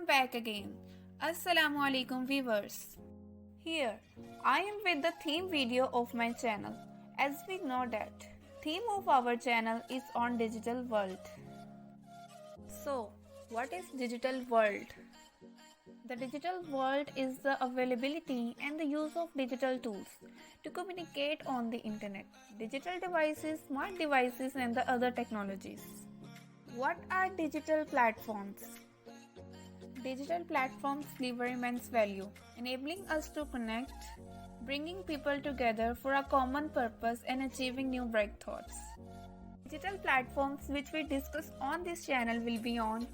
back again. Assalamu alaikum viewers. Here I am with the theme video of my channel. As we know that theme of our channel is on digital world. So what is digital world? The digital world is the availability and the use of digital tools to communicate on the internet, digital devices, smart devices and the other technologies. What are digital platforms? Digital platforms deliver immense value, enabling us to connect, bringing people together for a common purpose and achieving new breakthroughs. Digital platforms which we discuss on this channel will be on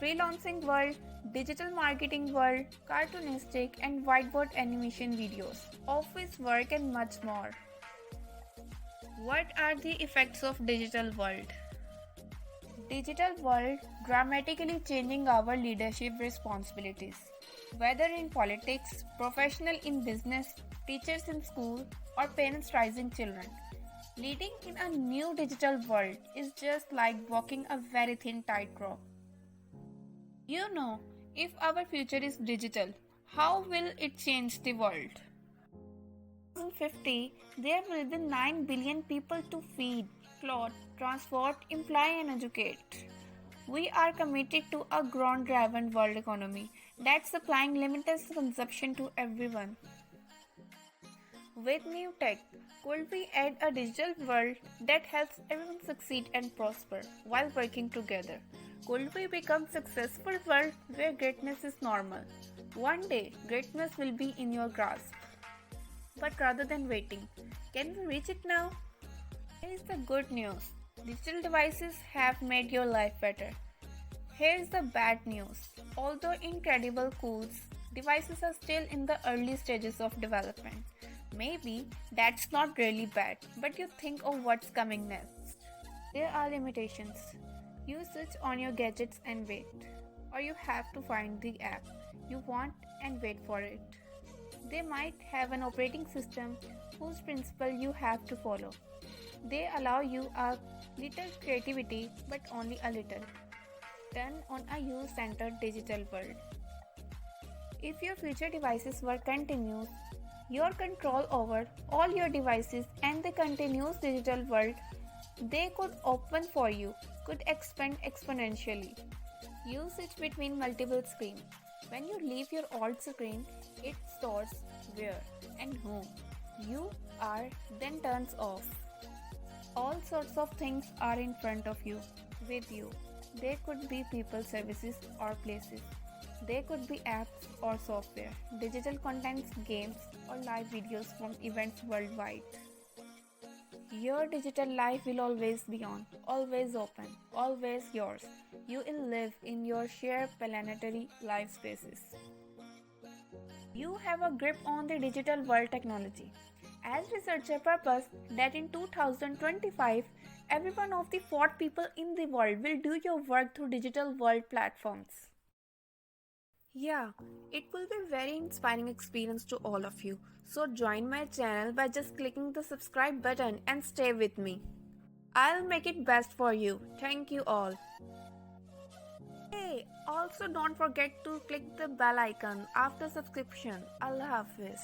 Freelancing World, Digital Marketing World, Cartoonist and Whiteboard animation videos, office work and much more. What are the effects of digital world? Digital world dramatically changing our leadership responsibilities. Whether in politics, professional in business, teachers in school, or parents raising children. Leading in a new digital world is just like walking a very thin tightrope. You know, if our future is digital, how will it change the world? In 2050, there will be 9 billion people to feed, clothe, transport, employ and educate. We are committed to a growth-driven world economy that's supplying limitless consumption to everyone. With new tech, could we add a digital world that helps everyone succeed and prosper while working together? Could we become a successful world where greatness is normal? One day, greatness will be in your grasp. But rather than waiting, can we reach it now? Here is the good news. Digital devices have made your life better. Here is the bad news. Although incredible tools, devices are still in the early stages of development. Maybe that's not really bad, but you think of what's coming next. There are limitations. You switch on your gadgets and wait. Or you have to find the app you want and wait for it. They might have an operating system whose principle you have to follow. They allow you a little creativity, but only a little. Turn on a user-centered digital world. If your future devices were continuous, your control over all your devices and the continuous digital world they could open for you could expand exponentially. Use it between multiple screens. When you leave your old screen, it stores where and whom you are, then turns off. All sorts of things are in front of you, with you. They could be people, services, or places. They could be apps or software, digital contents, games, or live videos from events worldwide. Your digital life will always be on, always open, always yours. You will live in your shared planetary life spaces. You have a grip on the digital world technology. As researcher purpose that in 2025, every one of the 4 people in the world will do your work through digital world platforms. Yeah, it will be very inspiring experience to all of you. So join my channel by just clicking the subscribe button and stay with me. I'll make it best for you. Thank you all. Hey, also don't forget to click the bell icon after subscription. Allah Hafiz.